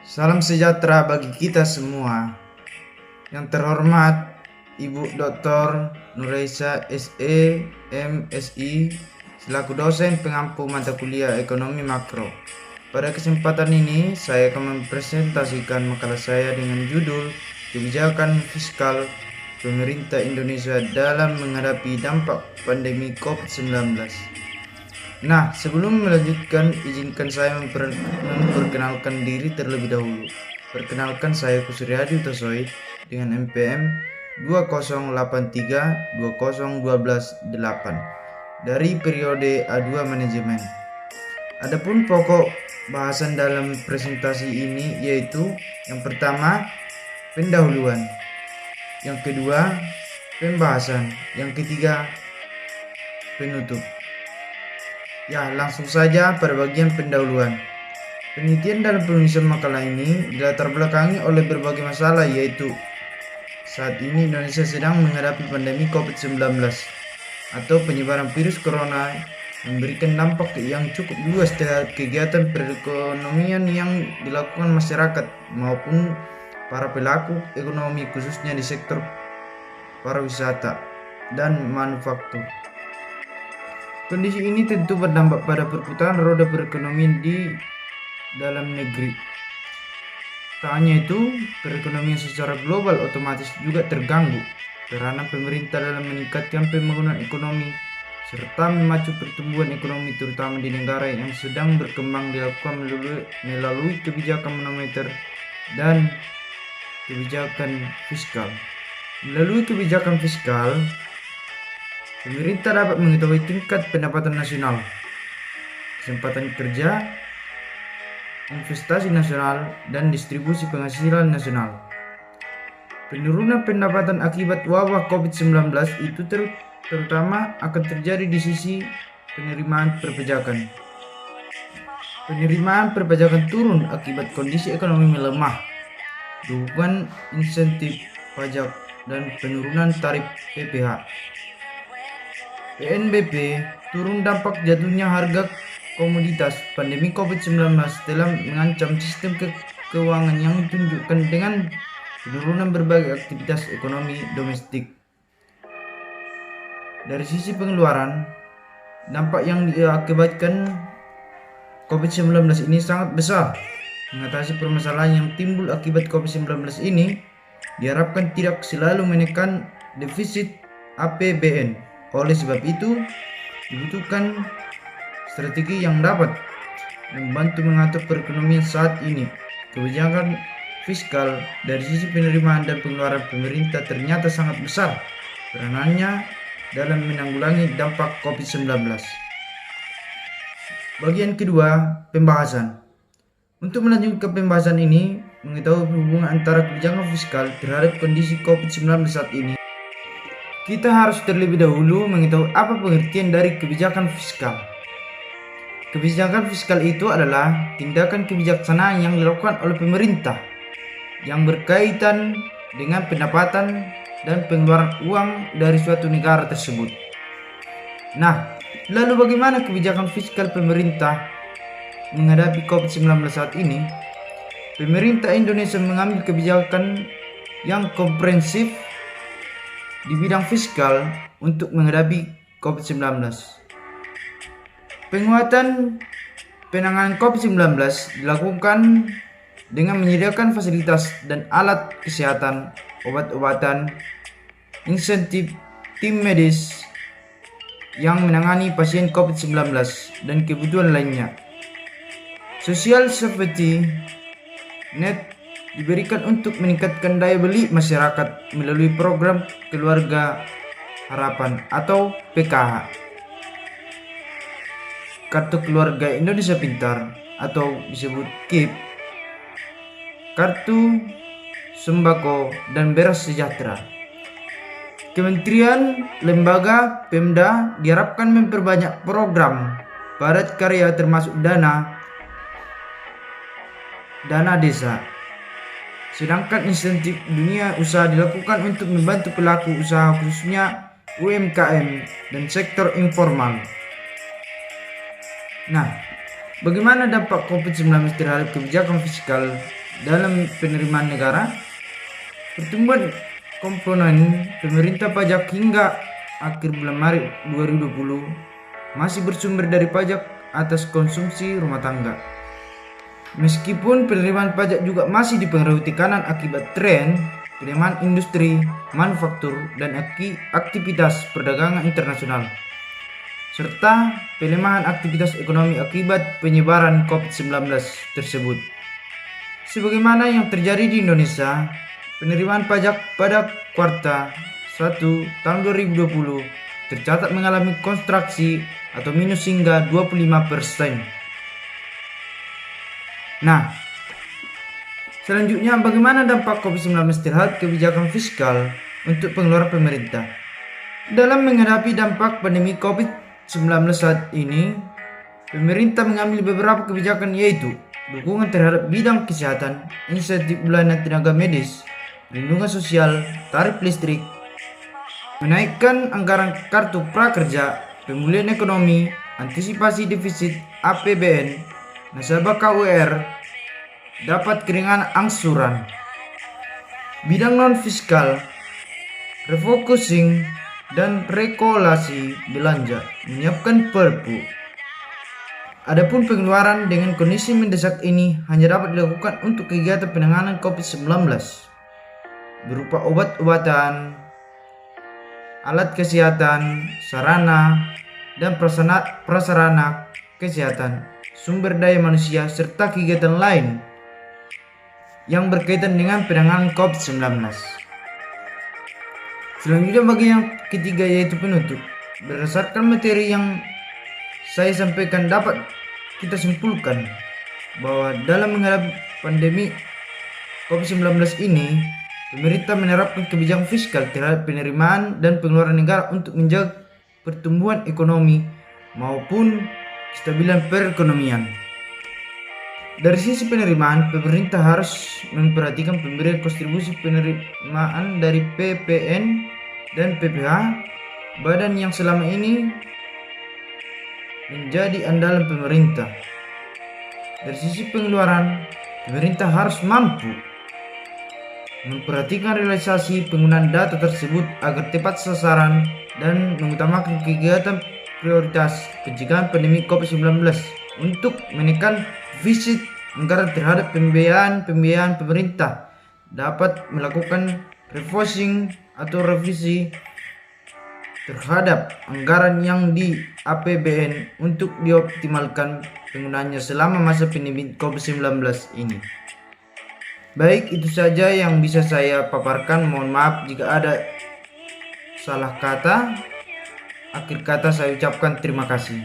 Salam sejahtera bagi kita semua. Yang terhormat Ibu Dr. Nuraisa SE MSI selaku dosen pengampu mata kuliah Ekonomi Makro. Pada kesempatan ini saya akan mempresentasikan makalah saya dengan judul Kebijakan Fiskal Pemerintah Indonesia dalam menghadapi dampak pandemi COVID-19. Nah, sebelum melanjutkan, izinkan saya memperkenalkan diri terlebih dahulu. Perkenalkan, saya Kusriyadi Utasoid dengan MPM 2083-20128 dari periode A2 Manajemen. Adapun pokok bahasan dalam presentasi ini yaitu yang pertama, pendahuluan, yang kedua, pembahasan, yang ketiga, penutup. Ya, langsung saja pada bagian pendahuluan. Penelitian dalam penulisan makalah ini dilatar belakangi oleh berbagai masalah, yaitu saat ini Indonesia sedang menghadapi pandemi COVID-19 atau penyebaran virus corona memberikan dampak yang cukup luas terhadap kegiatan perekonomian yang dilakukan masyarakat maupun para pelaku ekonomi, khususnya di sektor pariwisata dan manufaktur. Kondisi ini tentu berdampak pada perputaran roda perekonomian di dalam negeri. Tak hanya itu, perekonomian secara global otomatis juga terganggu. Peranan pemerintah dalam meningkatkan pembangunan ekonomi serta memacu pertumbuhan ekonomi terutama di negara yang sedang berkembang dilakukan melalui kebijakan moneter dan kebijakan fiskal. Melalui kebijakan fiskal, pemerintah dapat mengetahui tingkat pendapatan nasional, kesempatan kerja, investasi nasional, dan distribusi penghasilan nasional. Penurunan pendapatan akibat wabah COVID-19 itu terutama akan terjadi di sisi penerimaan perpajakan. Penerimaan perpajakan turun akibat kondisi ekonomi melemah, dukungan insentif pajak, dan penurunan tarif PPh. PNBP turun dampak jatuhnya harga komoditas. Pandemi COVID-19 telah mengancam sistem keuangan yang ditunjukkan dengan penurunan berbagai aktivitas ekonomi domestik. Dari sisi pengeluaran, dampak yang diakibatkan COVID-19 ini sangat besar. Mengatasi permasalahan yang timbul akibat COVID-19 ini diharapkan tidak selalu menekan defisit APBN. Oleh sebab itu, dibutuhkan strategi yang dapat membantu mengatur perekonomian saat ini. Kebijakan fiskal dari sisi penerimaan dan pengeluaran pemerintah ternyata sangat besar peranannya dalam menanggulangi dampak COVID-19. Bagian kedua, pembahasan. Untuk melanjutkan pembahasan ini, mengetahui hubungan antara kebijakan fiskal terhadap kondisi COVID-19 saat ini, kita harus terlebih dahulu mengetahui apa pengertian dari kebijakan fiskal. Kebijakan fiskal itu adalah tindakan kebijaksanaan yang dilakukan oleh pemerintah yang berkaitan dengan pendapatan dan pengeluaran uang dari suatu negara tersebut. Nah, lalu bagaimana kebijakan fiskal pemerintah menghadapi COVID-19 saat ini? Pemerintah Indonesia mengambil kebijakan yang komprehensif di bidang fiskal untuk menghadapi COVID-19. Penguatan penanganan COVID-19 dilakukan dengan menyediakan fasilitas dan alat kesehatan, obat-obatan, insentif tim medis yang menangani pasien COVID-19 dan kebutuhan lainnya. Social safety net diberikan untuk meningkatkan daya beli masyarakat melalui program Keluarga Harapan atau PKH, Kartu Keluarga Indonesia Pintar atau disebut KIP, Kartu Sembako, dan Beras Sejahtera. Kementerian, lembaga, Pemda diharapkan memperbanyak program padat karya termasuk dana desa. Sedangkan insentif dunia usaha dilakukan untuk membantu pelaku usaha khususnya UMKM dan sektor informal. Nah, bagaimana dampak COVID-19 terhadap kebijakan fiskal dalam penerimaan negara. Pertumbuhan komponen pemerintah pajak hingga akhir bulan Maret 2020 masih bersumber dari pajak atas konsumsi rumah tangga. Meskipun penerimaan pajak juga masih dipengaruhi tekanan akibat tren penerimaan industri, manufaktur, dan aktivitas perdagangan internasional, serta pelemahan aktivitas ekonomi akibat penyebaran COVID-19 tersebut. Sebagaimana yang terjadi di Indonesia, penerimaan pajak pada kuartal 1 tahun 2020 tercatat mengalami kontraksi atau minus hingga 25%. Nah, selanjutnya bagaimana dampak COVID-19 terhadap kebijakan fiskal untuk pengeluaran pemerintah? Dalam menghadapi dampak pandemi COVID-19 saat ini, pemerintah mengambil beberapa kebijakan, yaitu dukungan terhadap bidang kesehatan, insentif bulanan tenaga medis, perlindungan sosial, tarif listrik, menaikkan anggaran kartu prakerja, pemulihan ekonomi, antisipasi defisit APBN, nasabah KUR dapat keringanan angsuran. Bidang non-fiskal, refocusing dan regulasi belanja, menyiapkan perpu. Adapun pengeluaran dengan kondisi mendesak ini hanya dapat dilakukan untuk kegiatan penanganan COVID-19 berupa obat-obatan, alat kesehatan, sarana dan prasarana kesehatan, sumber daya manusia, serta kegiatan lain yang berkaitan dengan penanganan COVID-19. Selanjutnya bagi yang ketiga, yaitu penutup. Berdasarkan materi yang saya sampaikan, dapat kita simpulkan bahwa dalam menghadapi pandemi COVID-19 ini, pemerintah menerapkan kebijakan fiskal terhadap penerimaan dan pengeluaran negara untuk menjaga pertumbuhan ekonomi maupun kestabilan perekonomian. Dari sisi penerimaan, pemerintah harus memperhatikan pemberian kontribusi penerimaan dari PPN dan PPH, badan yang selama ini menjadi andalan pemerintah. Dari sisi pengeluaran, pemerintah harus mampu memperhatikan realisasi penggunaan data tersebut agar tepat sasaran dan mengutamakan kegiatan prioritas pencegahan pandemi COVID-19 untuk menekan defisit anggaran terhadap pembiayaan pemerintah. Dapat melakukan refocusing atau revisi terhadap anggaran yang di APBN untuk dioptimalkan penggunaannya selama masa pandemi COVID-19 ini. Baik, itu saja yang bisa saya paparkan. Mohon maaf jika ada salah kata. Akhir kata saya ucapkan terima kasih.